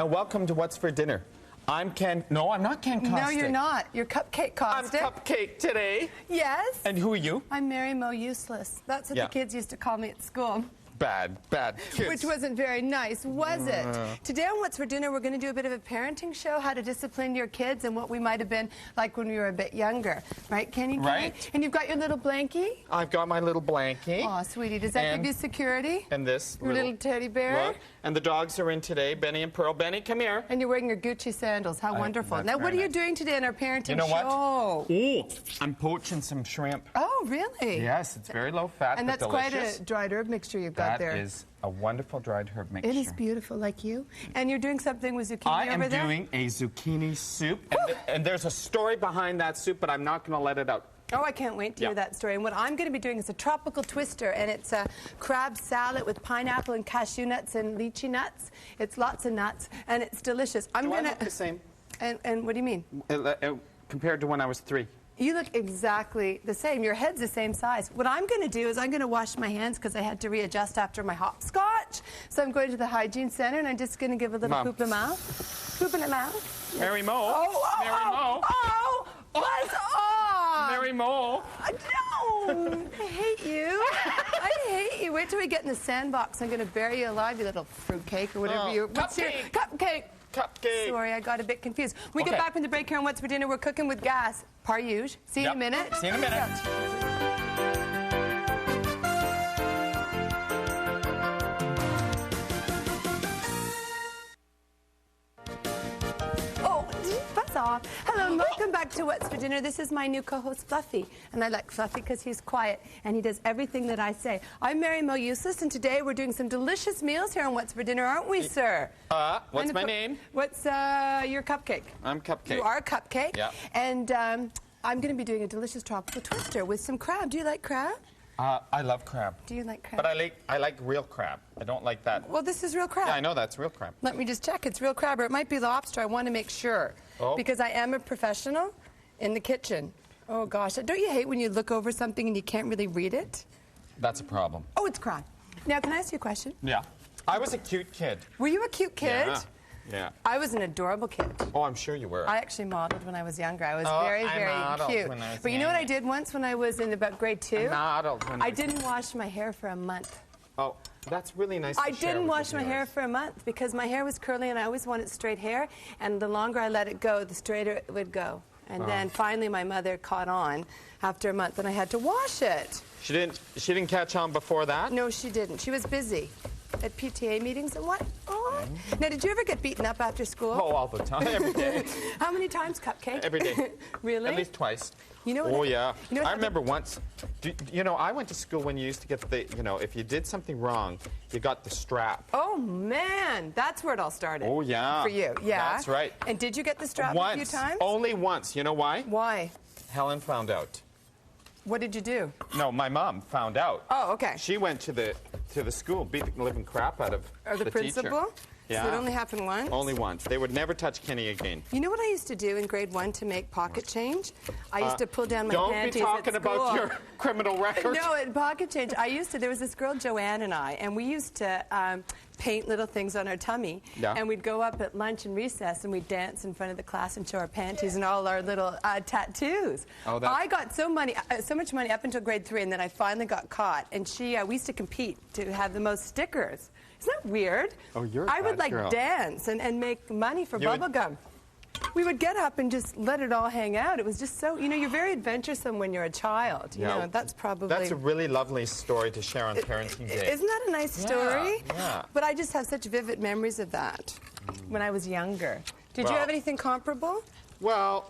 and welcome to What's for Dinner. I'm Ken. No, I'm not Ken Kostick. No, you're not. You're Cupcake Kostick. I'm Cupcake today. Yes. And who are you? I'm Mary Mo Useless. That's what the kids used to call me at school. Bad kids. Which wasn't very nice, was it? Today on What's for Dinner, we're going to do a bit of a parenting show, how to discipline your kids and what we might have been like when we were a bit younger. Right, Kenny? Right. And you've got your little blankie? I've got my little blankie. Aw, sweetie. Does that give you security? And this your little teddy bear? Look. And the dogs are in today, Benny and Pearl. Benny, come here. And you're wearing your Gucci sandals. How wonderful. Now, what are you doing today in our parenting show? You know what? Oh, I'm poaching some shrimp. Oh, really? Yes, it's very low fat, and but that's delicious. quite a dried herb mixture you've got there. That is a wonderful dried herb mixture. It is beautiful, like you. And you're doing something with zucchini over there? I am doing a zucchini soup. And there's a story behind that soup, but I'm not going to let it out. Oh, I can't wait to hear that story. And what I'm going to be doing is a tropical twister, and it's a crab salad with pineapple and cashew nuts and lychee nuts. It's lots of nuts, and it's delicious. Do I look the same? And what do you mean? Compared to when I was 3. You look exactly the same. Your head's the same size. What I'm going to do is I'm going to wash my hands because I had to readjust after my hopscotch. So I'm going to the hygiene center, and I'm just going to give a little poop in the mouth. Poop in the mouth. Yes. Mary Mo. Mary Mo. Oh, buzz off. Mary Mo. No. I hate you. I hate you. Wait till we get in the sandbox. I'm going to bury you alive, you little fruitcake or whatever you... What's your... Cupcake. Cupcake. Sorry, I got a bit confused. We get back from the break here on What's for Dinner. We're cooking with gas. Par usual. See you in a minute. See you in a minute. Oh, buzz off. Hello, and welcome back to What's for Dinner. This is my new co-host, Fluffy. And I like Fluffy because he's quiet and he does everything that I say. I'm Mary Mo Useless, and today we're doing some delicious meals here on What's for Dinner, aren't we, sir? What's my name? What's your cupcake? I'm Cupcake. You are a cupcake. Yeah. And I'm going to be doing a delicious tropical twister with some crab. Do you like crab? I love crab. Do you like crab? But I like real crab. I don't like that. Well, this is real crab. Yeah, I know that's real crab. Let me just check. It's real crab, or it might be lobster. I want to make sure. Oh. Because I am a professional in the kitchen. Oh, gosh. Don't you hate when you look over something and you can't really read it? That's a problem. Oh, it's crab. Now, can I ask you a question? Yeah. I was a cute kid. Were you a cute kid? Yeah. I was an adorable kid. Oh, I'm sure you were. I actually modeled when I was younger. I was very, very cute. When I was but you know what I did once when I was in about grade 2? I didn't wash my hair for a month. Oh, that's really nice. I didn't wash my hair for a month because my hair was curly and I always wanted straight hair. And the longer I let it go, the straighter it would go. And then finally my mother caught on after a month and I had to wash it. She didn't catch on before that? No, she didn't. She was busy at PTA meetings and what? Oh. Now, did you ever get beaten up after school? Oh, all the time, every day. How many times, Cupcake? Every day. Really? At least twice. You know what? Oh, yeah. You know I remember once, I went to school when you used to get the, if you did something wrong, you got the strap. Oh, man. That's where it all started. Oh, yeah. For you, yeah. That's right. And did you get the strap once, a few times? Only once. You know why? Why? Helen found out. What did you do? No, my mom found out. Oh, okay. She went to the school, beat the living crap out of the principal? teacher. Yeah. So it only happened once? Only once. They would never touch Kenny again. You know what I used to do in grade 1 to make pocket change? I used to pull down my panties Don't be talking at school. about your criminal record. No, in pocket change, there was this girl, Joanne, and I, and we used to paint little things on our tummy. Yeah. And we'd go up at lunch and recess and we'd dance in front of the class and show our panties and all our little tattoos. Oh, I got so much money up until grade 3, and then I finally got caught. And we used to compete to have the most stickers. Isn't that weird? Oh, you're a I would bad girl. Dance and make money for bubble gum. We would get up and just let it all hang out. It was just so, you're very adventuresome when you're a child. You know, that's probably... That's a really lovely story to share on Parenting Day. Isn't that a nice story? Yeah. But I just have such vivid memories of that when I was younger. Did you have anything comparable? Well,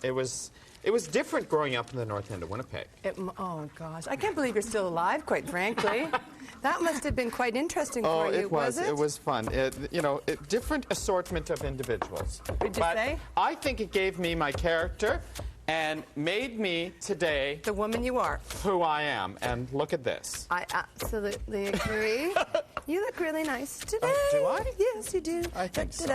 it was different growing up in the north end of Winnipeg. Oh, gosh. I can't believe you're still alive, quite frankly. That must have been quite interesting for you, was it? It was fun. Different assortment of individuals. Would you say? I think it gave me my character and made me today the woman you are. Who I am. And look at this. I absolutely agree. You look really nice today. Do I? Yes, you do. I think so.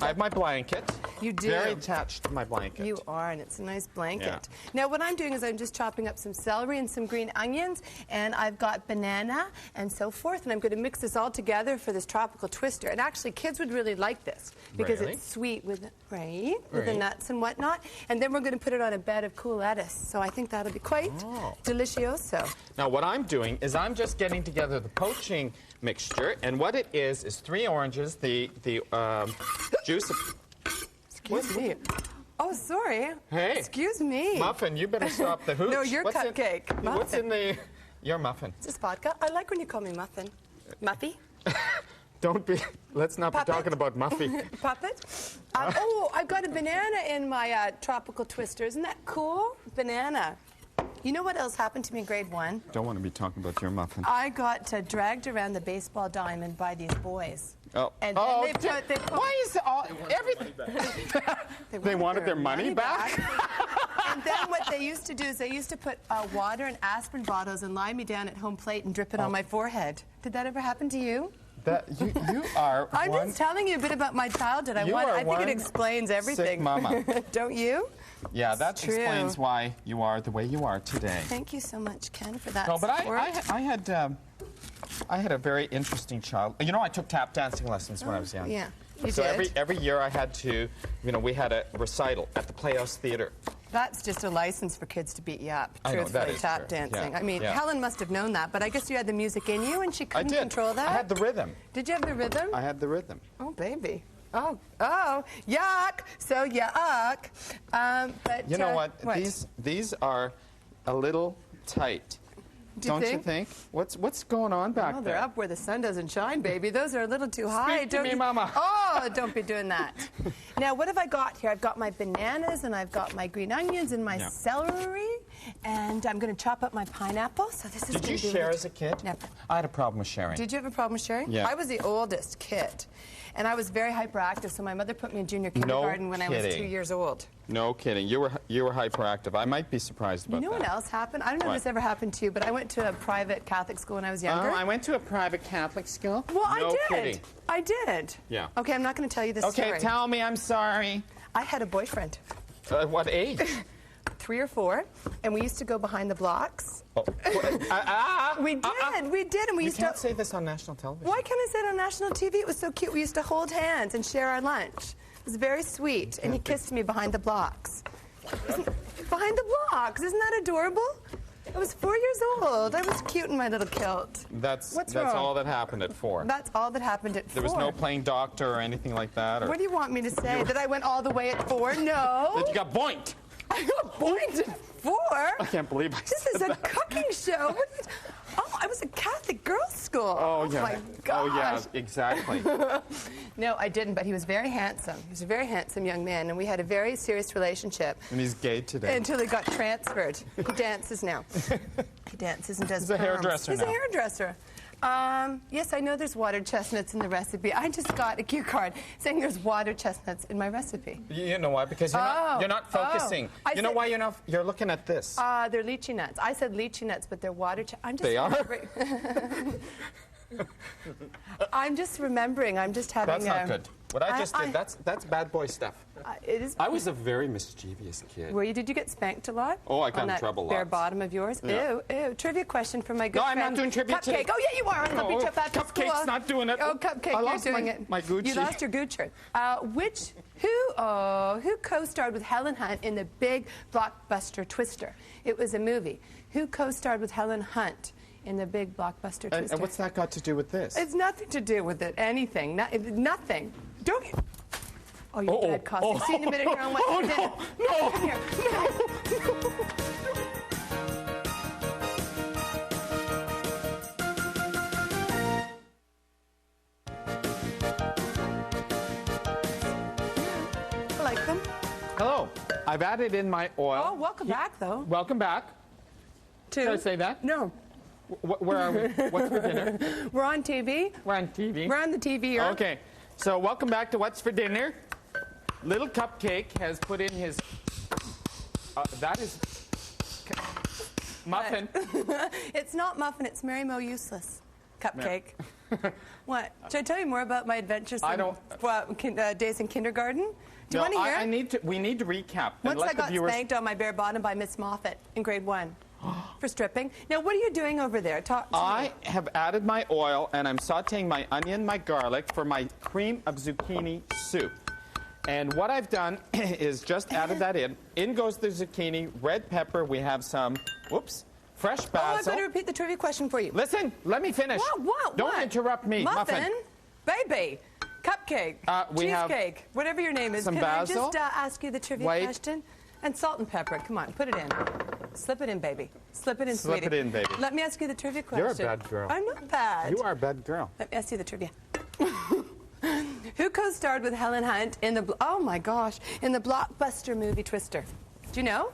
I have my blanket. You do. Very attached to my blanket. You are, and it's a nice blanket. Yeah. Now, what I'm doing is I'm just chopping up some celery and some green onions, and I've got banana and so forth, and I'm going to mix this all together for this tropical twister. And actually, kids would really like this because Really? it's sweet with with the nuts and whatnot. And then we're going to put it on a bed of cool lettuce. So I think that'll be quite delicioso. Now, what I'm doing is I'm just getting together the poaching mixture, and what it is 3 oranges, the juice of... Excuse me. Oh, sorry. Hey. Excuse me. Muffin, you better stop the hooch. No, your cupcake. What's in the... Your muffin. Is this vodka? I like when you call me Muffin. Muffy? Don't be... Let's not Puppet? be talking about Muffy. Puppet? Oh, I've got a banana in my tropical twister. Isn't that cool? Banana. You know what else happened to me in grade 1? Don't want to be talking about your muffin. I got dragged around the baseball diamond by these boys. Oh. And then they put why is all everything? They wanted their money back? And then what they used to do is they used to put water and aspirin bottles and lie me down at home plate and drip it on my forehead. Did that ever happen to you? That you are. I'm just telling you a bit about my childhood. I think it explains everything. Sick mama. Don't you? Yeah, that explains why you are the way you are today. Thank you so much, Ken, for that. No, but support. I had a very interesting child. You know, I took tap dancing lessons when I was young. Yeah, you so did. every year I had to, we had a recital at the Playhouse Theatre. That's just a license for kids to beat you up, I know, that truthfully, is tap true. dancing. Yeah, I mean, yeah. Helen must have known that, but I guess you had the music in you and she couldn't control that? I had the rhythm. Did you have the rhythm? I had the rhythm. Oh, baby. Oh, yuck. So yuck. But you know what? These are a little tight. Don't you think? What's going on back there? They're up where the sun doesn't shine, baby. Those are a little too high. Speak to me, Mama. Oh, don't be doing that. Now, what have I got here? I've got my bananas, and I've got my green onions, and my celery, and I'm going to chop up my pineapple. So this is. Did you share as a kid? Never. I had a problem with sharing. Did you have a problem with sharing? Yeah. I was the oldest kid, and I was very hyperactive. So my mother put me in junior kindergarten when I was 2 years old. No kidding. You were hyperactive. I might be surprised about that. You know what else happened? I don't know if this ever happened to you, but I went to a private Catholic school when I was younger. Oh, I went to a private Catholic school? Well, I did. Kidding. I did. Yeah. Okay, I'm not going to tell you this story. Okay, tell me. I'm sorry. I had a boyfriend. What age? 3 or 4, and we used to go behind the blocks. Oh. We did, and we used to. You can't say this on national television. Why can't I say it on national TV? It was so cute. We used to hold hands and share our lunch. It was very sweet, and he kissed me behind the blocks. Behind the blocks, isn't that adorable? I was 4 years old. I was cute in my little kilt. That's wrong? all that happened at 4. That's all that happened at 4. There was no playing doctor or anything like that? Or What do you want me to say? That I went all the way at 4? No. That you got boinked? I got boinked at 4? I can't believe I This said is a that. cooking show. I was a Catholic girls' school. Oh, yeah. my gosh. Oh, yeah, exactly. No, I didn't, but he was very handsome. He was a very handsome young man, and we had a very serious relationship. And he's gay today. Until he got transferred. He dances now. He dances and does He's a hairdresser He's now. a hairdresser. Yes, I know there's water chestnuts in the recipe. I just got a cue card saying there's water chestnuts in my recipe. You know why? Because you're not focusing. You know why you're looking at this? They're lychee nuts. I said lychee nuts, but they're water chestnuts. They are? I'm just remembering. I'm just having That's not good. What I just did, that's bad boy stuff. It is. I was a very mischievous kid. Were you? Did you get spanked a lot? Oh, I got on in that trouble bare lots. bottom of yours? Yeah. Ew. Trivia question from my good No, friend. I'm not doing trivia Cupcake. today. Oh, yeah, you are. I'm going to beat you up after Cupcake's school. not doing it. Oh, Cupcake, I lost you're doing it. my Gucci. You lost your Gucci. Who co-starred with Helen Hunt in the big blockbuster Twister? It was a movie. Who co-starred with Helen Hunt in the big blockbuster Twister? And what's that got to do with this? It's nothing to do with it. Anything. Nothing. Don't. Oh, you bad Kostick. See you in a minute here on What's for Dinner. No! Come here. I like them. Hello. I've added in my oil. Oh, welcome back, though. Welcome back. Did I say that? No. Where are we? What's for dinner? We're on TV. We're on TV. We're on the TV here. Okay. So welcome back to What's for Dinner. Little Cupcake has put in his that is muffin. It's not muffin. It's Mary Mo Useless. Cupcake. What? Should I tell you more about my adventures days in kindergarten? Do you want to hear? We need to recap. Once I got spanked on my bare bottom by Miss Moffat in grade 1 for stripping. Now, what are you doing over there? Talk to me. I have added my oil, and I'm sautéing my onion, my garlic for my cream of zucchini soup. And what I've done is just added that in. In goes the zucchini, red pepper. We have some, fresh basil. Oh, I better repeat the trivia question for you. Listen, let me finish. What? Don't interrupt me. Muffin. Baby. Cupcake. Cheesecake. Whatever your name is. Some Can basil? I just ask you the trivia question? And salt and pepper. Come on, put it in. Slip it in, baby. Slip it in, sweetie. Slip it in, baby. Let me ask you the trivia question. You're a bad girl. I'm not bad. You are a bad girl. Let me ask you the trivia. Who co-starred with Helen Hunt in the in the blockbuster movie Twister? Do you know?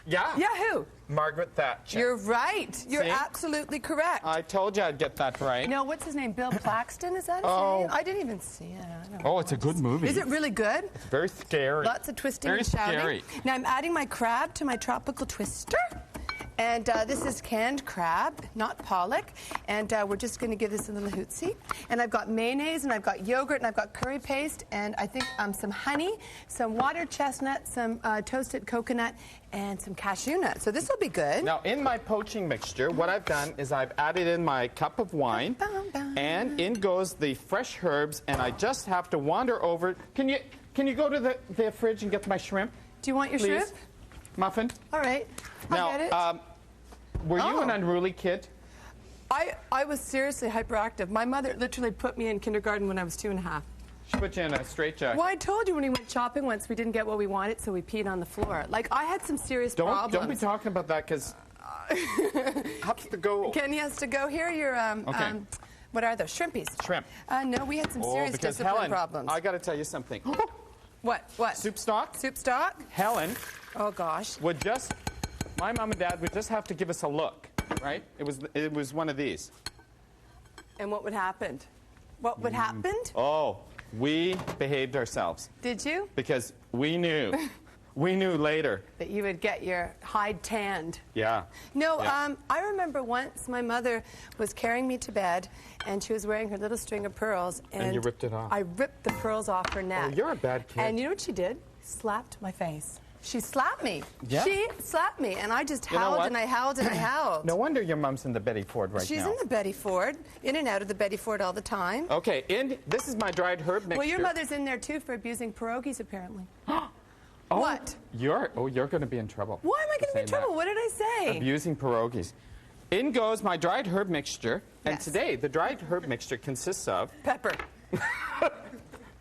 Yeah. Yeah, who? Margaret Thatcher. You're right. You're absolutely correct. I told you I'd get that right. No, what's his name? Bill Paxton, is that his name? I didn't even see it. I don't know. It's a good movie. Is it really good? It's very scary. Lots of twisting and shouting. Scary. Now I'm adding my crab to my tropical twister. And this is canned crab, not pollock. And we're just going to give this a little hootsie. And I've got mayonnaise, and I've got yogurt, and I've got curry paste, and I think some honey, some water chestnut, some toasted coconut, and some cashew nuts. So this will be good. Now, in my poaching mixture, what I've done is I've added in my cup of wine, and in goes the fresh herbs, and I just have to wander over. Can you go to the fridge and get my shrimp? Do you want your shrimp? Muffin? All right. I'll get it. Were you an unruly kid? I was seriously hyperactive. My mother literally put me in kindergarten when I was 2.5. She put you in a straitjacket. Well, I told you when we went shopping once, we didn't get what we wanted, so we peed on the floor. Like, I had some serious problems. Don't be talking about that, because have to go. Kenny has to go here. You're, what are those? Shrimpies. Shrimp. No, we had some serious discipline Helen, problems. I got to tell you something. What? Soup stock? Soup stock? Helen. Oh, gosh. My mom and dad would just have to give us a look, right? It was one of these. And what would happen? What would happen? Oh, we behaved ourselves. Did you? Because we knew. We knew later. That you would get your hide tanned. Yeah. No, I remember once my mother was carrying me to bed, and she was wearing her little string of pearls. And you ripped it off. I ripped the pearls off her neck. Oh, you're a bad kid. And you know what she did? Slapped my face. She slapped me. Yeah. She slapped me, and I just howled and I howled and I howled. No wonder your mom's in the Betty Ford right now. She's in the Betty Ford, in and out of the Betty Ford all the time. Okay, this is my dried herb mixture. Well, your mother's in there, too, for abusing pierogies, apparently. What? You're going to be in trouble. Why am I going to be in trouble? What did I say? Abusing pierogies. In goes my dried herb mixture, and Yes. today the dried herb mixture consists of Pepper.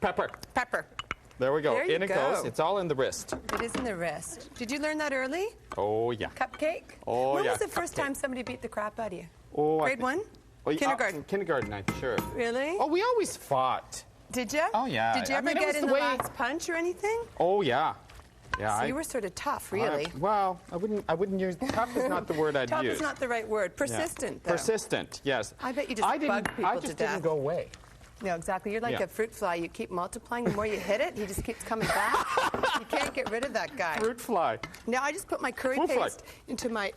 pepper. Pepper. There we go. There you in it go. goes. It's all in the wrist. It is in the wrist. Did you learn that early? Oh, yeah. Cupcake? Oh, when yeah. was the first time somebody beat the crap out of you? Oh, Grade 1? Oh, yeah, Kindergarten? Kindergarten, I'm sure. Really? Oh, we always fought. Did you? Oh, yeah. Did you ever it get was in the the way- last punch or anything? Oh, yeah. Yeah. So you were sort of tough, really. I wouldn't use tough is not the word I'd Tough use. is not the right word. Persistent, though. Persistent, yes. I bet you just bugged people I to just death. didn't go away. No, exactly. You're like Yeah. a fruit fly. You keep multiplying. The more you hit it, he just keeps coming back. You can't get rid of that guy. Fruit fly. Now I just put my curry Fruit fly. paste into my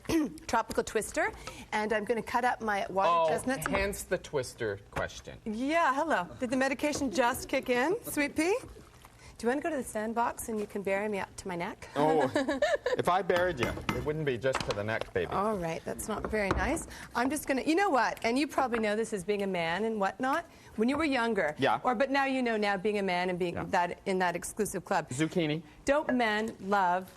tropical twister, and I'm going to cut up my water chestnuts. Hence the twister question. Yeah, hello. Did the medication just kick in, Sweet Pea? Do you want to go to the sandbox and you can bury me up to my neck? Oh, if I buried you, it wouldn't be just to the neck, baby. All right, that's not very nice. I'm just going to, you know what, and you probably know this as being a man and whatnot, when you were younger. Yeah. But now you know now being a man and being in that exclusive club. Zucchini. Don't men love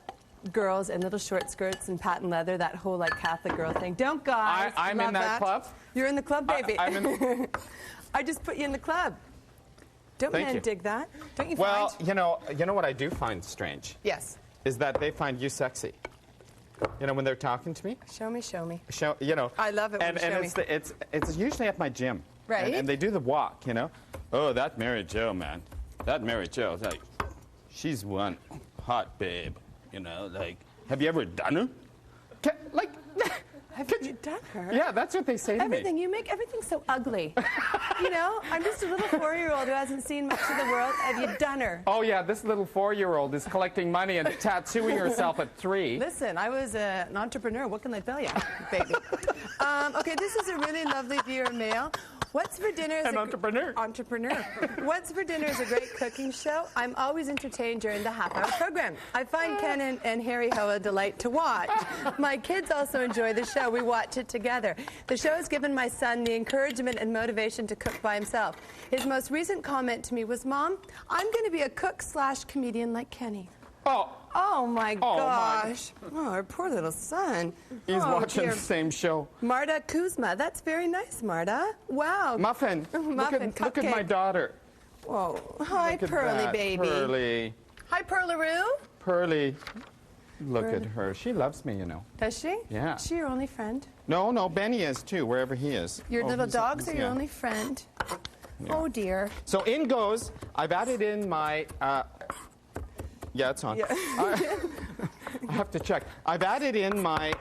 girls in little short skirts and patent leather, that whole like Catholic girl thing? Don't guys I'm love in that club. You're in the club, baby. I'm in. I just put you in the club. Don't Thank men you. dig that? Don't you Well, find? you know what I do find strange? Yes. Is that they find you sexy. You know, when they're talking to me. Show me, show me. I love it when you show me. it's usually at my gym. Right. And they do the walk, you know. Oh, that Mary Jo, man. That Mary Jo, like, she's one hot babe, you know. Like, have you ever done her? Have you done her? Yeah, that's what they say to me. Everything. You make everything so ugly. You know, I'm just a little 4-year-old who hasn't seen much of the world. Have you done her? Oh, yeah, this little 4-year-old is collecting money and tattooing herself at 3. Listen, I was an entrepreneur. What can I tell you, baby? Okay, this is a really lovely viewer mail. What's for Dinner is An entrepreneur. What's for Dinner is a great cooking show. I'm always entertained during the half-hour program. I find Ken and Harry Ho a delight to watch. My kids also enjoy the show. We watch it together. The show has given my son the encouragement and motivation to cook by himself. His most recent comment to me was, Mom, I'm going to be a cook/comedian like Kenny. Oh my gosh. Oh, our poor little son. He's watching the same show. Marta Kuzma. That's very nice, Marta. Wow. Muffin. Look at my daughter. Whoa. Hi, Pearly baby. Pearly. Hi, Perlaroo. Pearly. Look at her. She loves me, you know. Does she? Yeah. Is she your only friend? No, Benny is too, wherever he is. Your little dogs are your only friend. Yeah. Oh, dear. So in goes, I've added in my... yeah, it's on. Yeah. I have to check. I've added in my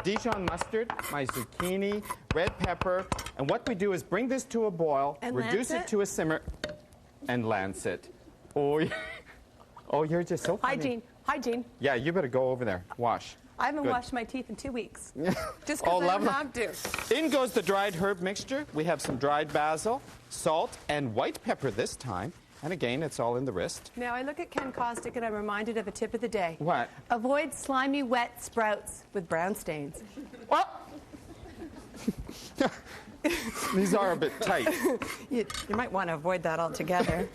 Dijon mustard, my zucchini, red pepper, and what we do is bring this to a boil, and reduce it to a simmer, and lance it. Oh, you're just so funny. Hygiene. Yeah, you better go over there. Wash. I haven't washed my teeth in 2 weeks. Just because I don't have to. In goes the dried herb mixture. We have some dried basil, salt, and white pepper this time. And again, it's all in the wrist. Now, I look at Ken Kostick and I'm reminded of a tip of the day. What? Avoid slimy, wet sprouts with brown stains. What? These are a bit tight. You might want to avoid that altogether.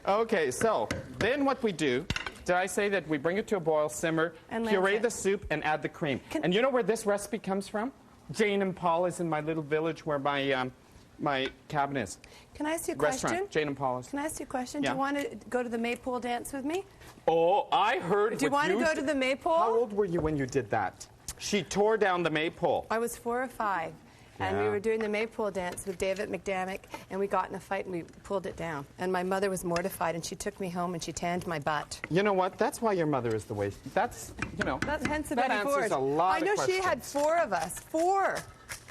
Okay, so then what we do, did I say that we bring it to a boil, simmer, and puree the soup, and add the cream? And you know where this recipe comes from? Jane and Paul is in my little village where my cabin is. Can I ask you a question? Restaurant, Jane and Paul's. Can I ask you a question? Yeah. Do you want to go to the maypole dance with me? Oh, I heard. Do you want to go to the maypole? How old were you when you did that? She tore down the maypole. I was 4 or 5. And we were doing the maypole dance with David McDermott, and we got in a fight and we pulled it down. And my mother was mortified, and she took me home and she tanned my butt. You know what? That's why your mother is the way. That's, you know. That's hence the that answers a lot I know of questions. she had 4 of us. 4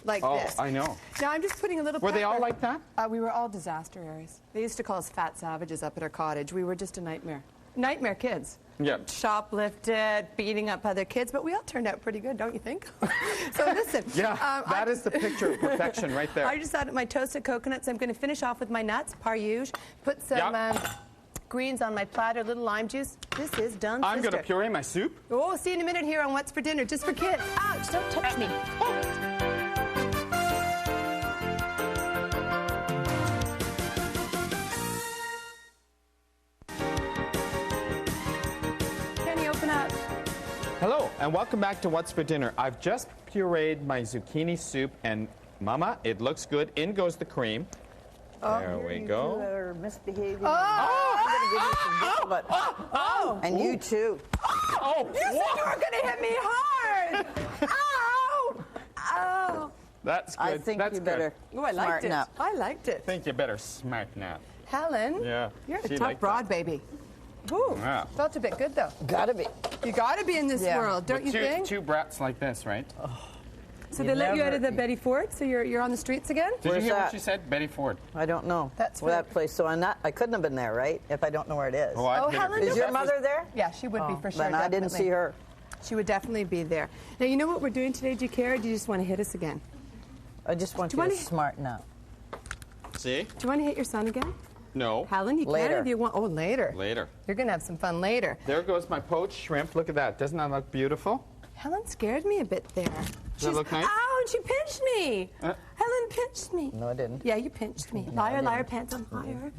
like this. Oh, I know. Now I'm just putting a little Were pepper. they all like that? We were all disaster areas. They used to call us fat savages up at our cottage. We were just a nightmare. Nightmare kids. Yeah. Shoplifted, beating up other kids, but we all turned out pretty good, don't you think? So listen. Yeah, that is the picture of perfection right there. I just added my toasted coconuts. I'm going to finish off with my nuts, par usual. Put some greens on my platter, little lime juice. This is done, I'm going to puree my soup. Oh, see you in a minute here on What's for Dinner, just for kids. Ouch, don't touch me. Oh. Hello, and welcome back to What's for Dinner. I've just pureed my zucchini soup, and Mama, it looks good. In goes the cream. There we go. You are misbehaving. Oh! I'm going to give you some but and you too. Oh! You said you were going to hit me hard! Ow! Ow! That's good. I think you better smarten up. I liked it. I think you better smarten up. Helen, Yeah. you're a she tough liked broad baby. Woo. Yeah. Felt a bit good, though. Gotta be. You got to be in this world, don't you two, think? Two brats like this, right? So they let you out of the Betty Ford, so you're on the streets again? Did Where's you hear that? what she said? Betty Ford. I don't know. That's where right. that place. So I couldn't have been there, right? If I don't know where it is. Oh, I'd hit it. Helen, Is your mother there? Yeah, she would be for sure. Then I didn't definitely. see her. She would definitely be there. Now, you know what we're doing today? Do you care, or do you just want to hit us again? I just want you to smarten up. See? Do you want to hit your son again? No. Helen, you Later. can if you want. Oh, later. Later. You're going to have some fun later. There goes my poached shrimp. Look at that. Doesn't that look beautiful? Helen scared me a bit there. Does that look nice? Ow, and she pinched me. Helen pinched me. No, I didn't. Yeah, you pinched me. Liar, liar, pants on fire.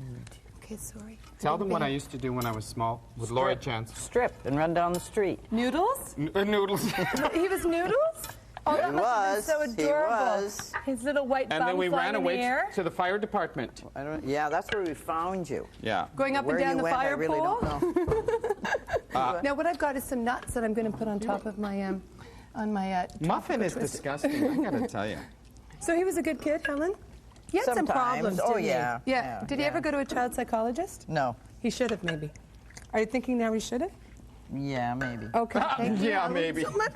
Okay, sorry. Tell them what I used to do when I was small with Laura Chance. Strip and run down the street. Noodles? Noodles. He was noodles? Oh, that must have been so adorable. He was. His little white And then we bum ran flying in away the air. to the fire department. Yeah, that's where we found you. Yeah. Going up Where and down you the went, fire I really pole. don't know. Now, what I've got is some nuts that I'm going to put on top of my Muffin is twist. disgusting, I gotta tell you. So he was a good kid, Helen? He had some Sometimes. problems, Oh, didn't yeah. he? Yeah, Did he ever go to a child psychologist? No. He should have, maybe. Are you thinking now he should have? Yeah, maybe. Okay, thank you. Yeah, Helen, maybe. so much.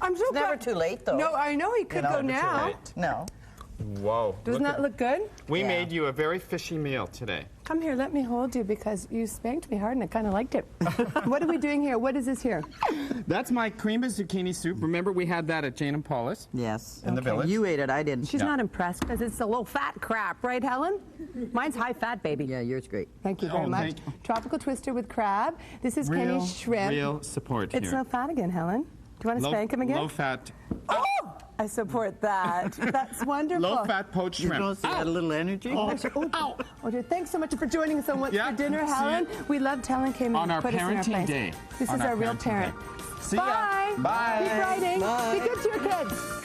I'm so It's never too late, though. No, I know he could go now. No. Whoa. Doesn't that look good? We made you a very fishy meal today. Come here, let me hold you because you spanked me hard and I kind of liked it. What are we doing here? What is this here? That's my cream of zucchini soup. Remember we had that at Jane and Paula's? Yes. In the village? You ate it, I didn't. She's not impressed because it's a low fat crap, right, Helen? Mine's high fat, baby. Yeah, yours great. Thank you very much. thank you. Tropical twister with crab. This is Kenny's shrimp. Real support here. It's low fat again, Helen. Do you want to spank him again? Low fat. Oh! I support that. That's wonderful. Low fat poached You're shrimp. supposed to add a little energy. Oh, dear. Thanks so much for joining us on What's Yeah, for Dinner, see Helen. you. We loved Helen came On and our put us in our parenting place. day. This On is our our real parenting parent. day. See ya. Bye. Bye. Keep writing. Bye. Be good to your kids.